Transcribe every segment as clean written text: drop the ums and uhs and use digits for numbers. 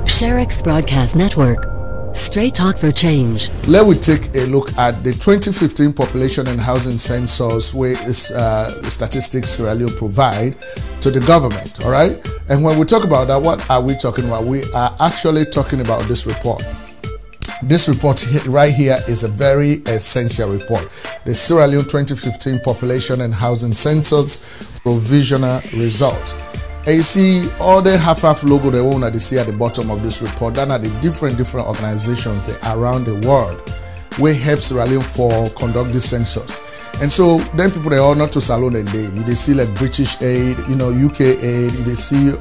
Sherix Broadcast Network. Straight talk for change. Let we take a look at the 2015 population and housing census, where statistics Sierra Leone provide to the government. All right, and when we talk about that, what are we talking about? We are actually talking about this report. This report right here is a very essential report. The Sierra Leone 2015 population and housing census provisional result. And you see all the half logo the one that you see at the bottom of this report. That are the different organizations that around the world where help Sierra Leone for conduct this census. And so then people they all not to salon and they see like British aid, UK aid, they see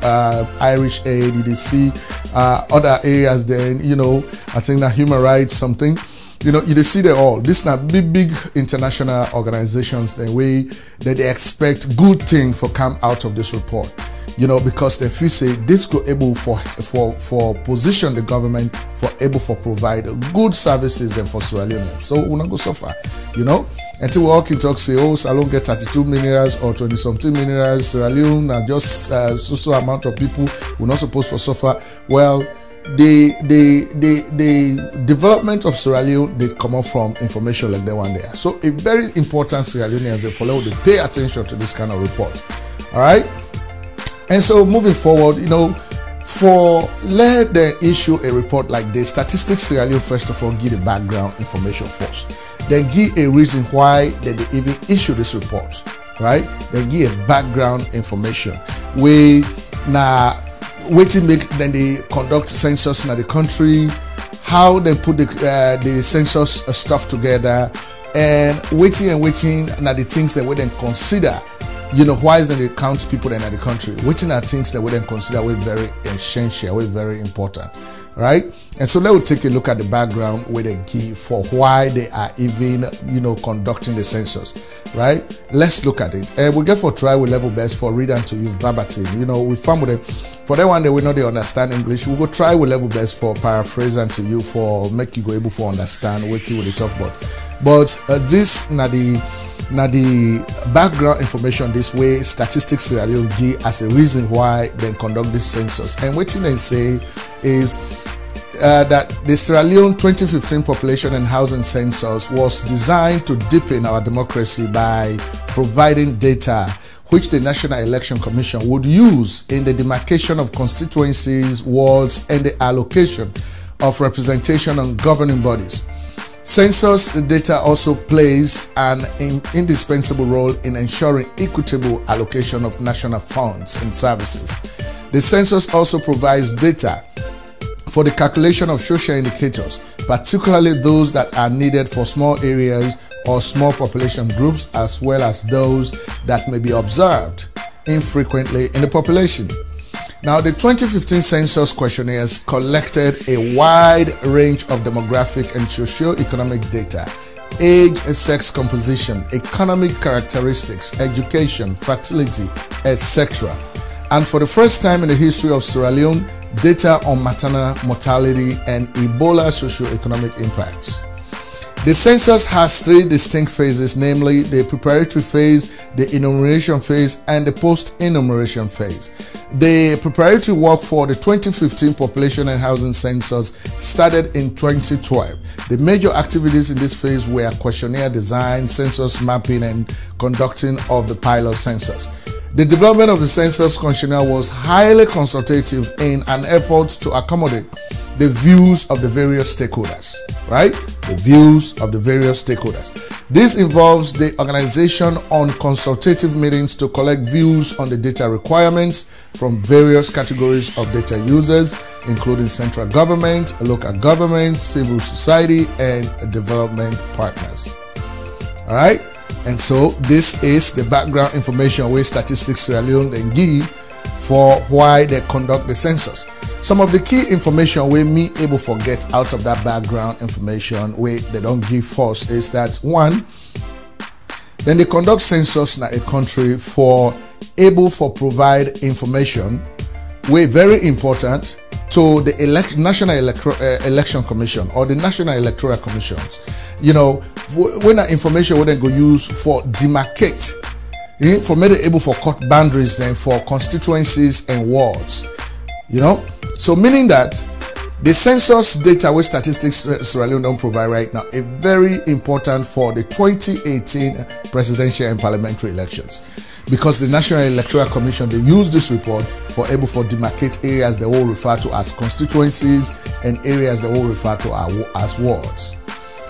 Irish aid, they see other areas. Then I think that human rights something. You see them all. These are big international organizations. The way that they expect good thing for come out of this report. Because they feel say this go able for position the government for able for provide good services then for Sierra Leoneans. So we're not go suffer, until we all can talk say, oh, Salon get 32 minerals or 20 something minerals, Sierra Leone and just so amount of people we're not supposed to suffer. Well, the development of Sierra Leone they come up from information like that one there. So a very important Sierra Leoneans they follow, they pay attention to this kind of report. All right. And so moving forward, for let them issue a report like this, Statistics Sierra Leone first of all give the background information first. Then give a reason why they even issue this report, right? Then give a background information. We now waiting make then they conduct census in the country, how they put the census stuff together, and waiting now the things that we then consider. Why is that they count people in the country? Which are things that we then consider we very essential, we very important, right? And so let us take a look at the background where they give for why they are even, conducting the census, right? Let's look at it. And we get for try with level best for read and to use verbatim. We found with them for that one that we know they understand English. We go try with level best for paraphrase and to you for make you go able to understand what they talk about. But this now the background information this way Statistics Sierra Leone give as a reason why they conduct this census. And what they say is that the Sierra Leone 2015 population and housing census was designed to deepen our democracy by providing data which the National Election Commission would use in the demarcation of constituencies, wards, and the allocation of representation on governing bodies. Census data also plays an indispensable role in ensuring equitable allocation of national funds and services. The census also provides data for the calculation of social indicators, particularly those that are needed for small areas or small population groups, as well as those that may be observed infrequently in the population. Now, the 2015 census questionnaires collected a wide range of demographic and socio-economic data, age, sex composition, economic characteristics, education, fertility, etc. And for the first time in the history of Sierra Leone, data on maternal mortality and Ebola socio-economic impacts. The census has three distinct phases, namely the preparatory phase, the enumeration phase, and the post-enumeration phase. The preparatory work for the 2015 population and housing census started in 2012. The major activities in this phase were questionnaire design, census mapping, and conducting of the pilot census. The development of the census questionnaire was highly consultative in an effort to accommodate the views of the various stakeholders, right? The views of the various stakeholders. This involves the organization on consultative meetings to collect views on the data requirements from various categories of data users, including central government, local government, civil society, and development partners. All right? And so this is the background information where Statistics Sierra Leone then give for why they conduct the census. Some of the key information we me able to get out of that background information where they don't give first is that one, then they conduct census in a country for able for provide information where very important to the National Election Commission or the National Electoral Commissions. When that information we then go use for demarcate, for me able for cut boundaries then for constituencies and wards. You know, so meaning that the census data with statistics Sierra Leone don't provide right now is very important for the 2018 presidential and parliamentary elections, because the National Electoral Commission, they use this report for able to demarcate areas they will refer to as constituencies and areas they will refer to as wards.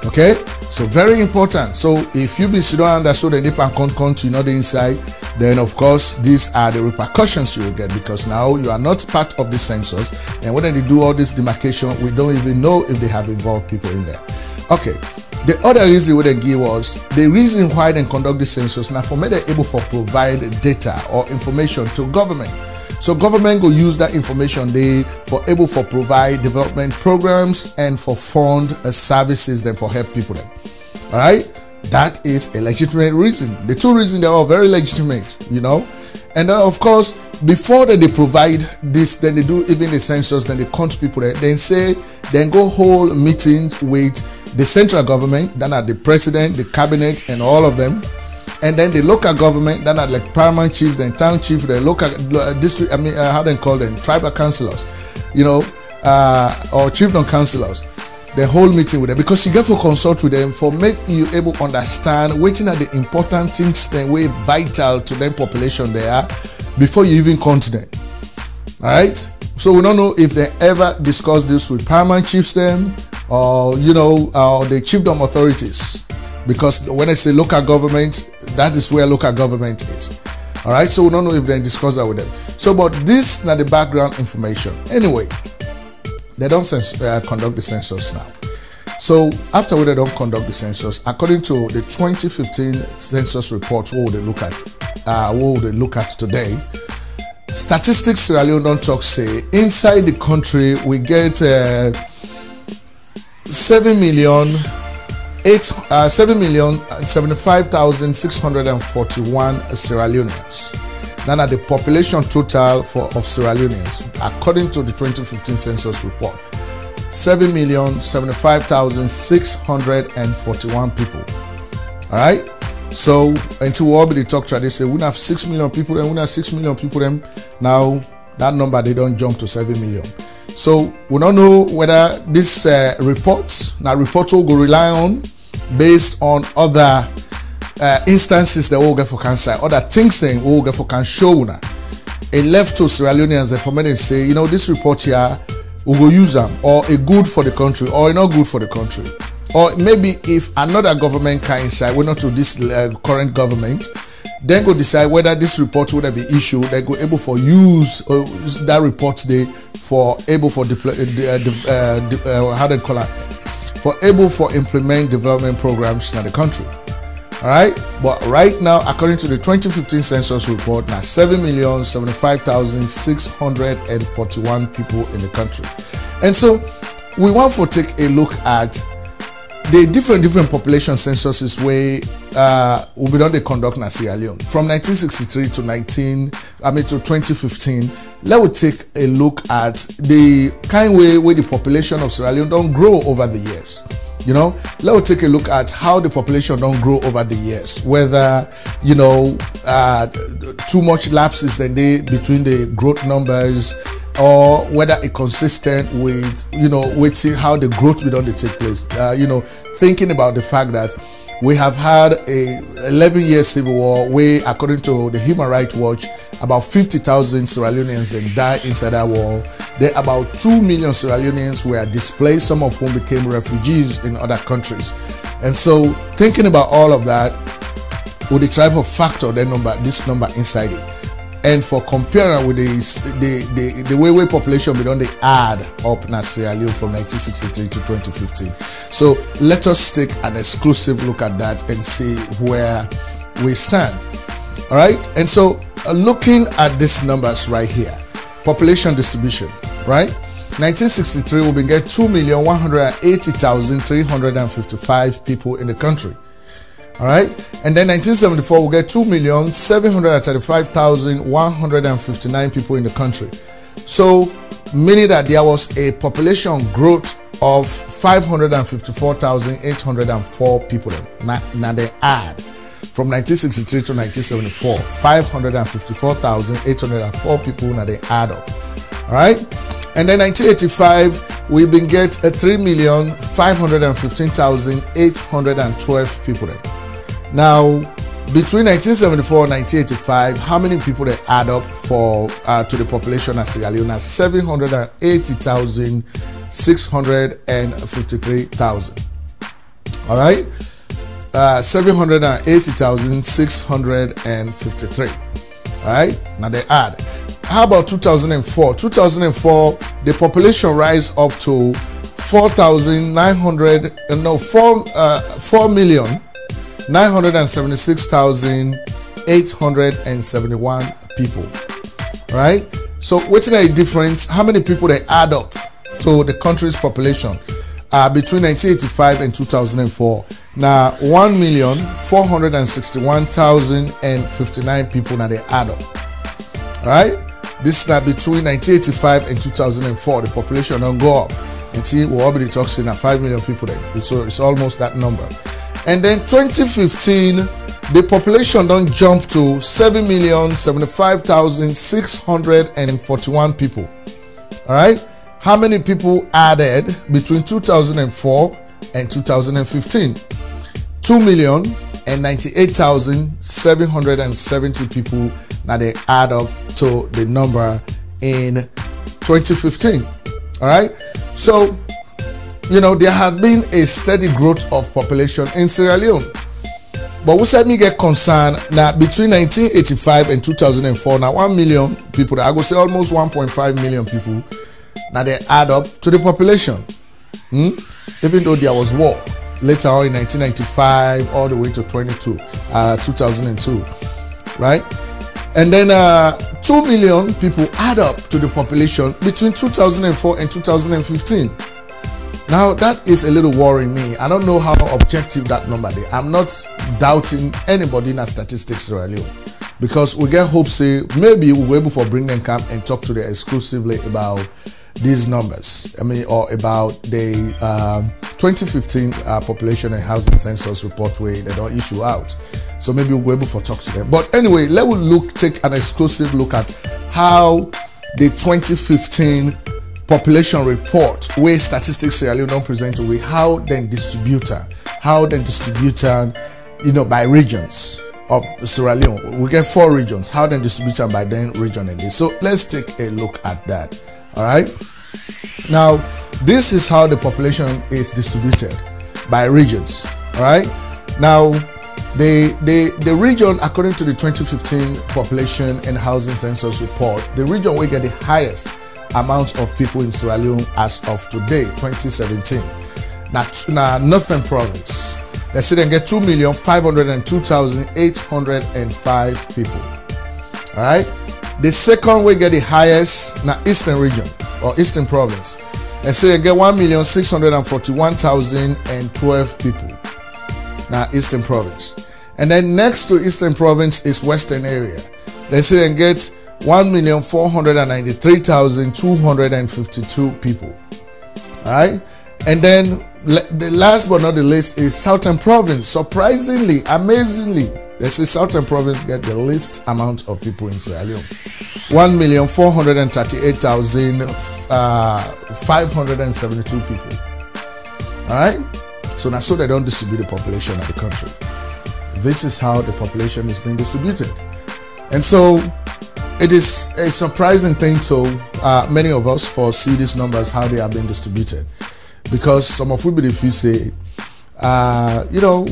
Okay, so very important. So if you be sitting under so the NIPA count, you know the inside, then of course these are the repercussions you will get, because now you are not part of the census, and when they do all this demarcation, we don't even know if they have involved people in there. Okay, the other reason we they give was the reason why they conduct the census now for me they're able to provide data or information to government. So government will use that information they for able for provide development programs and for fund services then for help people then. All right, that is a legitimate reason. The two reasons they are very legitimate, you know. And then of course before they provide this, then they do even the census, then they count people there, then go hold meetings with the central government, then at the president, the cabinet, and all of them. And then the local government, then are like paramount chiefs, then town chief, then local district, how they call them, tribal councillors, you know, or chiefdom councillors. The whole meeting with them, because you get to consult with them for make you able to understand which are the important things that way vital to them population they are before you even count them. All right. So we don't know if they ever discuss this with paramount chiefs them, or you know, the chiefdom authorities. Because when I say local government, that is where local government is. All right, so we don't know if they discuss that with them. So, but this now the background information. Anyway, they don't conduct the census now. So after they don't conduct the census, according to the 2015 census report, what would they look at today? Statistics Sierra Leone don't talk say inside the country we get 7,075,641 Sierra Leoneans. Then at the population total of Sierra Leoneans, according to the 2015 census report, 7,075,641 people. All right. So until we all be talk to, they say we have 6 million people, and we have 6 million people. Them now that number they don't jump to 7 million. So we don't know whether this reports will go rely on based on other instances that will get for cancer, other things saying will get for can show now. It left to Sierra Leoneans for me to say, you know, this report here we will use them, or a good for the country, or not good for the country, or maybe if another government can inside, we're not to this current government, then go decide whether this report would be issued. They go able for use that report today for able for how they call it, for able for implement development programs in the country. All right, but right now, according to the 2015 census report, now 7,075,641 people in the country, and so we want to take a look at the different population censuses where we done the conduct in Sierra Leone from 1963 to 2015. Let's take a look at the kind way where the population of Sierra Leone don't grow over the years. You know, let's take a look at how the population don't grow over the years. Whether you know too much lapses between the growth numbers, or whether it consistent with with see how the growth will only take place. Thinking about the fact that we have had a 11-year civil war where, according to the Human Rights Watch, about 50,000 Sierra Leoneans then died inside that war. There about 2 million Sierra Leoneans were displaced, some of whom became refugees in other countries. And so, thinking about all of that, with the type of factor this number inside it, and for comparing with the way population we don't add up in Sierra Leone from 1963 to 2015. So let us take an exclusive look at that and see where we stand. All right, and so looking at these numbers right here, population distribution, right? 1963 we get 2,180,355 people in the country. All right, and then 1974 we get 2,735,159 people in the country. So meaning that there was a population growth of 554,804 people. Now they add from 1963 to 1974, 554,804 people. Now they add up. All right, and then 1985 we been get 3,515,812 people then. Now between 1974 and 1985, how many people they add up for to the population of Sierra Leone? 780,653,000. All right, 780,653. All right, now they add. How about 2004? 2004, the population rise up to 4,976,871 people. All right. So what's the difference? How many people they add up to the country's population between 1985 and 2004? Now 1,461,059 people now they add up. All right. This is now between 1985 and 2004. The population don't go up. And see, we'll already talking at 5 million people then. So it's almost that number. And then 2015, the population don't jump to 7,075,641 people. All right. How many people added between 2004 and 2015? 2,098,770 people. Now they add up to the number in 2015. All right. So, you know, there has been a steady growth of population in Sierra Leone. But we said me get concerned now between 1985 and 2004, now 1 million people, I go say almost 1.5 million people, now they add up to the population. Even though there was war later on in 1995 all the way to 2002, right? And then 2 million people add up to the population between 2004 and 2015. Now that is a little worrying me. I don't know how objective that number is. I'm not doubting anybody in a statistics Sierra Leone, because we get hope say maybe we'll be able to bring them come and talk to them exclusively about these numbers. I mean, or about the 2015 population and housing census report where they don't issue out. So maybe we'll be able to talk to them. But anyway, let us take an exclusive look at how the 2015 population report, where Statistics Sierra Leone don't present away, how then distributed, you know, by regions of Sierra Leone. We get 4 regions. How then distributed by then region in this. So let's take a look at that. All right. Now, this is how the population is distributed by regions. All right. Now, the region, according to the 2015 population and housing census report, the region will get the highest amount of people in Sierra Leone as of today, 2017. Now Northern Province, they say they get 2,502,805 people. All right. The second we get the highest now Eastern region or Eastern Province. They say they get 1,641,012 people. Now Eastern Province. And then next to Eastern Province is Western area. They say they get 1,493,252 people. All right. And then the last but not the least is Southern Province. Surprisingly, amazingly, they say Southern Province get the least amount of people in Sierra Leone. 1,438,572 people. All right. So now, so they don't distribute the population of the country. This is how the population is being distributed. And so it is a surprising thing to many of us for see these numbers, how they are being distributed. Because some of you be the few say, you know,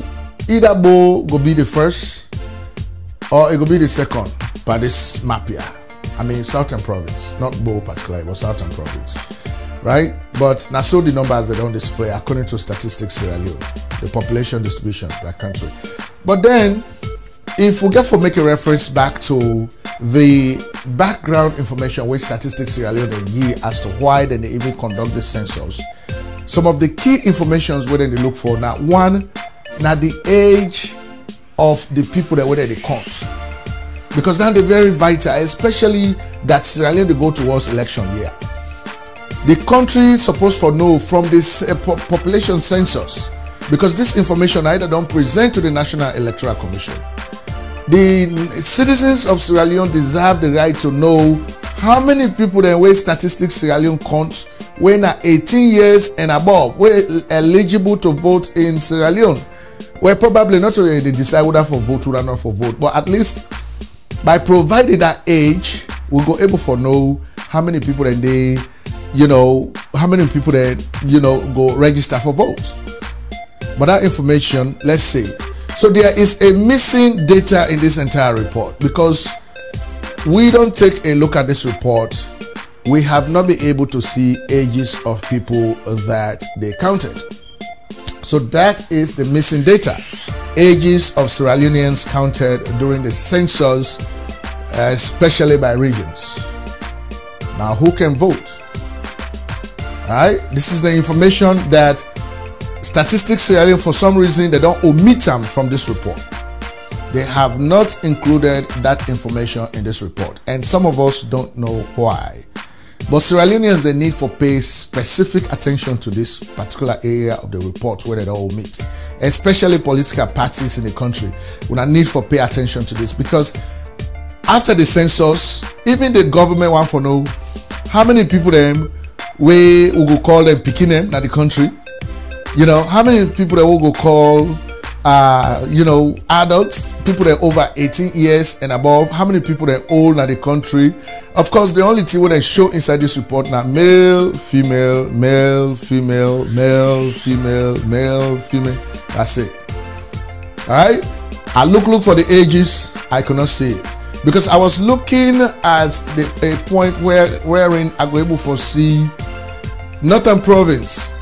either Bo go be the first or it will be the second by this map here. I mean, Southern Province, not Bo particularly, but Southern Province, right? But now so the numbers they don't display according to Statistics Sierra Leone, the population distribution by country. But then, if we get to make a reference back to the background information where Statistics Sierra Leone give as to why then they even conduct the census, some of the key informations where they look for now, one, now the age of the people that whether they count, because now they're very vital, especially that Sierra Leone they go towards election year. The country is supposed to know from this population census, because this information either don't present to the National Electoral Commission. The citizens of Sierra Leone deserve the right to know how many people then wey statistics Sierra Leone count when are 18 years and above were eligible to vote in Sierra Leone? Well, probably not only they decide whether for vote or not for vote, but at least by providing that age, we'll go able to know how many people then they, how many people then, go register for vote. But that information, let's see. So there is a missing data in this entire report because we don't take a look at this report. We have not been able to see ages of people that they counted. So that is the missing data. Ages of Sierra Leoneans counted during the census, especially by regions. Now, who can vote? All right, this is the information that Statistics Sierra Leone, for some reason, they don't omit them from this report. They have not included that information in this report, and some of us don't know why. But Sierra Leoneans, they need to pay specific attention to this particular area of the report where they don't omit, especially political parties in the country. We need to pay attention to this because after the census, even the government want to know how many people them we will call them picking them in the country. How many people that will go call adults, people that are over 18 years and above, how many people that are old in the country. Of course, the only thing when they show inside this report now, male, female, male, female, male, female, male, female. That's it. All right. I look for the ages. I cannot see it because I was looking at a point wherein I go able to see Northern Province,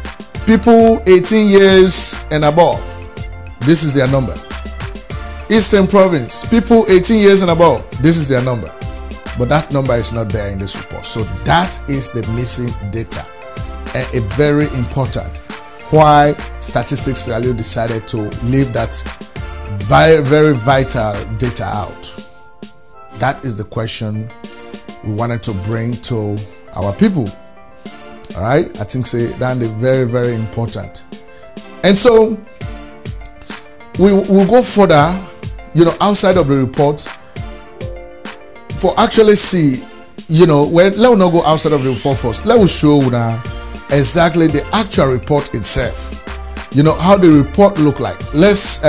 people 18 years and above. This is their number. Eastern Province, people 18 years and above. This is their number. But that number is not there in this report. So that is the missing data. And a very important why Statistics Sierra Leone decided to leave that very, very vital data out. That is the question we wanted to bring to our people. All right, I think that's very, very important. And so we'll go further, outside of the report for actually see, when let us not go outside of the report first. Let us show now exactly the actual report itself. How the report look like. Let's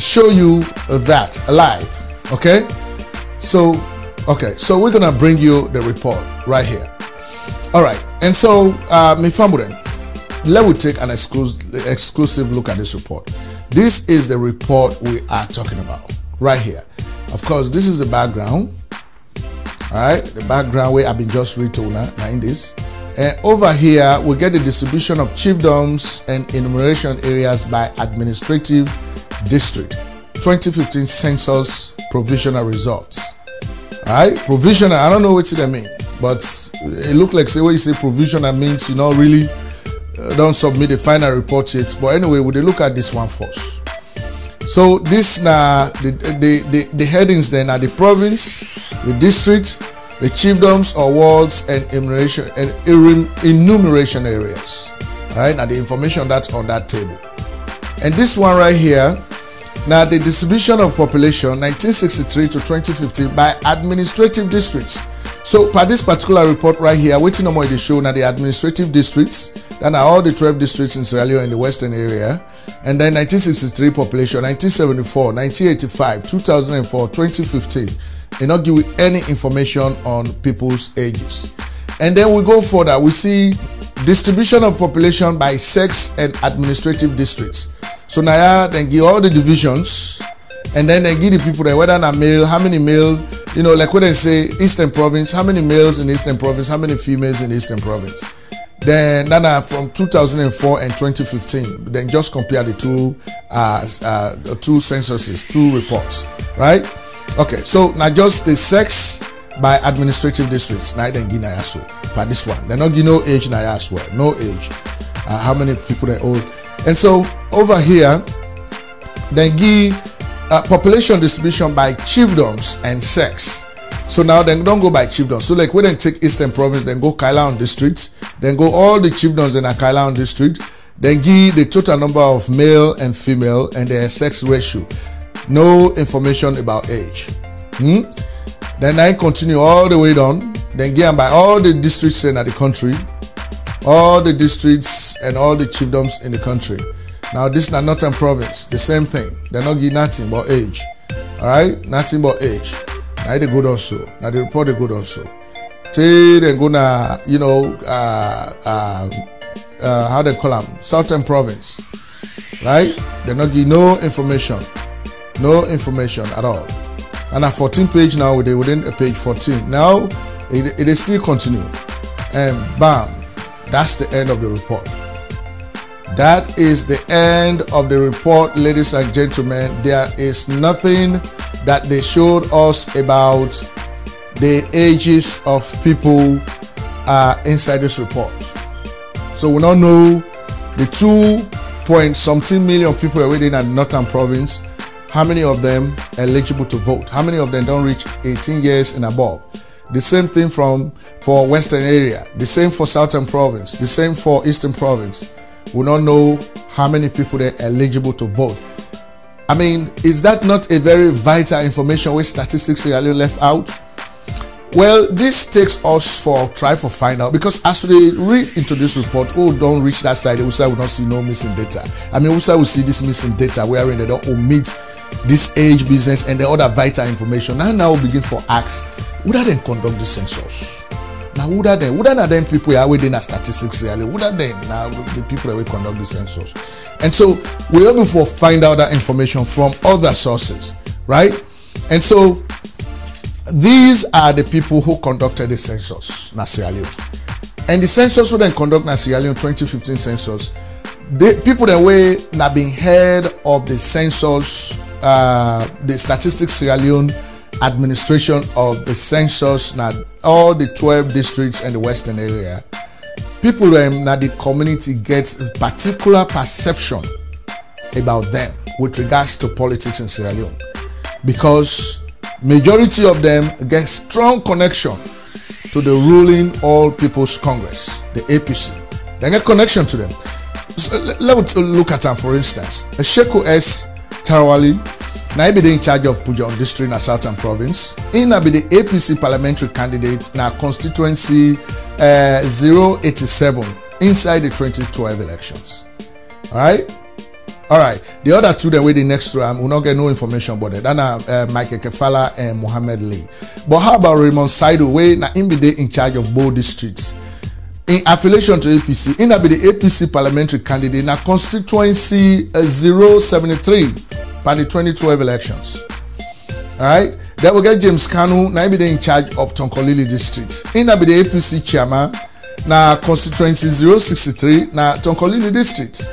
show you that live. Okay. So we're gonna bring you the report right here. All right, and so let me take an exclusive look at this report. This is the report we are talking about right here. Of course, this is the background. All right, the background where I've been just retold now in this. And over here, we get the distribution of chiefdoms and enumeration areas by administrative district. 2015 census provisional results. All right, provisional. I don't know what they mean. But it look like when you say provisional means really don't submit the final report yet. But anyway, we'll look at this one first. So this now the headings then are the province, the district, the chiefdoms or wards, and enumeration areas. All right, now the information that's on that table. And this one right here, now the distribution of population 1963 to 2015 by administrative districts. So for this particular report right here, waiting on the show now the administrative districts, then are all the 12 districts in Sierra Leone in the western area, and then 1963 population, 1974, 1985, 2004, 2015. They not give you any information on people's ages. And then we go further, we see distribution of population by sex and administrative districts. So now then give all the divisions, and then they give the people that whether they're male, how many male, like when they say Eastern Province, how many males in Eastern Province, how many females in Eastern Province. Then from 2004 and 2015, then just compare the two censuses, two reports, right? Okay, so now just the sex by administrative districts. Now then give so for this one, they're not give no age now as well, no age. How many people they old, and so over here, then give population distribution by chiefdoms and sex. So now then don't go by chiefdoms. So like we then take Eastern Province, then go Kailaon districts, then go all the chiefdoms in a Kailaon district, then give the total number of male and female and their sex ratio. No information about age. Then I continue all the way down. Then get by all the districts in the country, all the districts and all the chiefdoms in the country. Now this is not Northern Province, the same thing. They're not giving nothing but age. Alright, nothing but age. Now they go down so. Now the report they go down so. Till they gonna, how they call them? Southern Province. Right? They're not giving no information at all. And at 14 page now, they within a page 14. Now it is still continue, and bam, that's the end of the report. That is the end of the report, ladies and gentlemen. There is nothing that they showed us about the ages of people inside this report. So we don't know the 2.something million people within the Northern Province. How many of them eligible to vote? How many of them don't reach 18 years and above? The same thing for Western area. The same for Southern Province. The same for Eastern Province. We don't know how many people they're eligible to vote. I mean, is that not a very vital information where statistics Sierra Leone left out? Well, this takes us try to find out, because as we read into this report, don't reach that side, we will not see no missing data. I mean, we will see this missing data wherein they don't omit this age business and the other vital information. Now we begin for ask, would that then conduct the census? Now would that then people are within a statistics really? Would that then now the people that will conduct the census? And so we're able to find out that information from other sources, right? And so these are the people who conducted the census in Sierra Leone. And the census who then conduct in Sierra Leone 2015 census, the people that were not being head of the census, the Statistics Sierra Leone administration of the census, now all the 12 districts and the western area, people now the community gets a particular perception about them with regards to politics in Sierra Leone, because majority of them get strong connection to the ruling All People's Congress, the APC. They get connection to them. So let's look at them. For instance, Sheku S. Tarawali, now be in charge of Pujon district in Southern Province. He now be the APC parliamentary candidate now constituency 087 inside the 2012 elections. All right. The other two that were the next to will not get no information about it. Then Michael Kefala and Mohammed Lee. But how about Raymond Saido, where now in be in charge of both districts in affiliation to APC? In be the APC parliamentary candidate now constituency 073 by the 2012 elections. All right. Then we get James Kanu, now be in charge of Tonkolili district. In be the APC chairman now constituency 063 now Tonkolili district.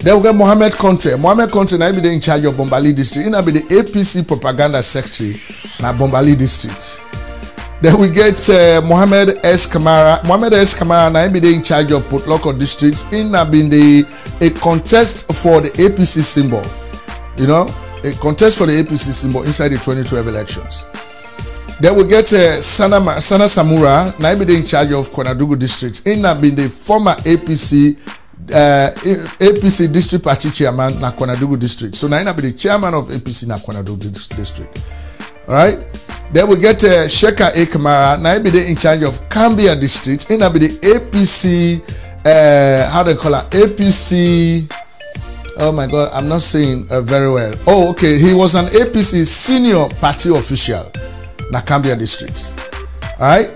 Then we get Mohammed Conte. Mohammed Conte now be in charge of Bombali district. In be the APC propaganda secretary now Bombali district. Then we get Mohammed S. Kamara. Mohammed S. Kamara now be in charge of Port Loko district. In be a contest for the APC symbol. A contest for the APC symbol inside the 2012 elections. Then we get Sana Samura, now be in charge of Konadugu district. In be the former APC district party chairman na Konadugu district. So now be the chairman of APC na Konadugu district. All right. Then we get Sheka A. Kamara, now be in charge of Kambia district. In be the APC, how they call it? APC. Oh my God, I'm not saying very well. Oh, okay. He was an APC senior party official na Kambia district. All right.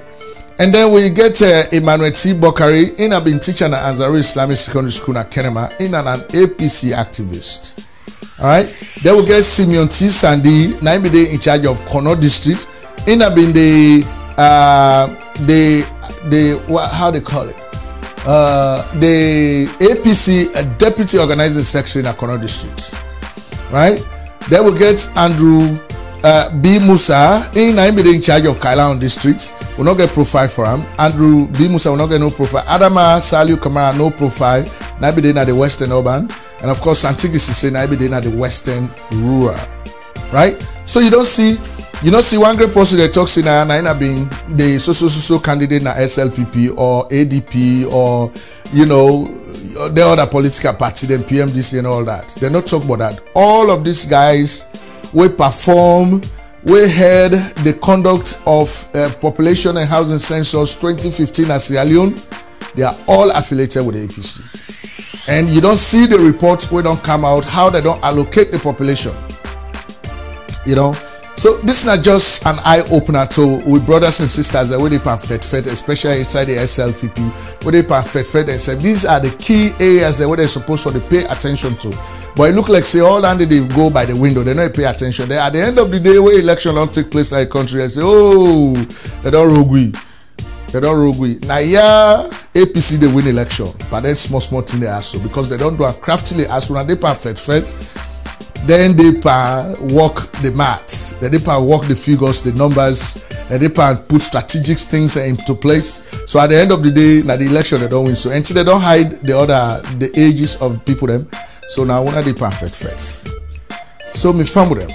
And then we get Emmanuel T. Bokari, in a been teacher na Anzaru Islamic Secondary School na Kenema, in an APC activist. All right. Then we get Simeon T. Sandy, now be in charge of Kono district, in a been the how they call it? The APC deputy organizing secretary in Kono district. Right. Then we get Andrew B. Musa, in charge of Kailaon district. We'll not get profile for him. Andrew B. Musa will not get no profile. Adama Saliu Kamara, no profile. Now be at the Western Urban. And of course, Santigis is saying now be at the Western Rural. Right? So you don't see one great person that talks in Naina being the so candidate na SLPP or ADP or the other political party, then PMDC and all that. They're not talking about that. All of these guys will perform we head the conduct of population and housing census 2015 at Sierra Leone. They are all affiliated with the APC. And you don't see the report where don't come out how they don't allocate the population. You know, so this is not just an eye-opener to with brothers and sisters that where they pan fed, especially inside the SLPP, where they pan fed themselves. These are the key areas that where they're supposed to pay attention to. But it look like say all that they go by the window, they don't pay attention. They at the end of the day where election don't take place like country, they say, oh, they don't rogue. They don't rogue. Now yeah, APC they win election, but then small thing they ask so because they don't do a craftily as when they pan fed. Then they can work the maths, then they can work the figures, the numbers, and they can put strategic things into place. So at the end of the day, now the election they don't win. So until they don't hide the ages of people them. So now one of the perfect facts. So me farm with them.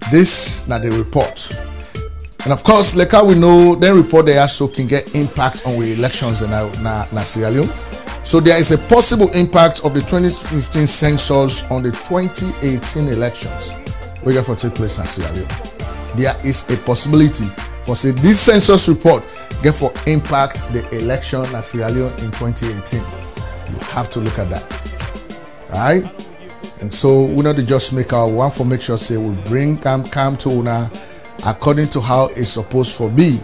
This now the report. And of course, like how we know, then report they also can get impact on the elections in Sierra Leone. So there is a possible impact of the 2015 census on the 2018 elections which will take place in Sierra Leone. There is a possibility for say this census report get for impact the election in Sierra Leone in 2018. You have to look at that. Alright? And so we not just make our one for make sure say we bring come to una according to how it's supposed to be.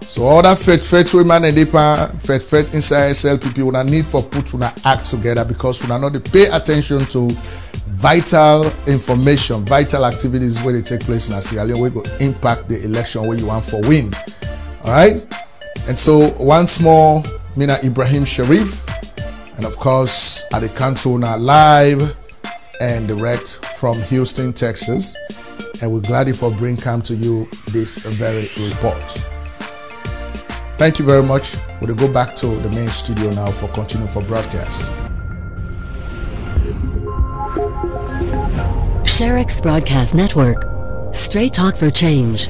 So all that fed women and fed inside SLPP we need for put una act together because we are not pay attention to vital information, vital activities where they take place in Sierra Leone, where go impact the election where you want for win. Alright? And so once more, Mina Ibrahim Sharif, and of course at the council now live and direct from Houston, Texas. And we're glad for bring come to you this very report. Thank you very much. We'll go back to the main studio now for continuing for broadcast. Sherix Broadcast Network. Straight talk for change.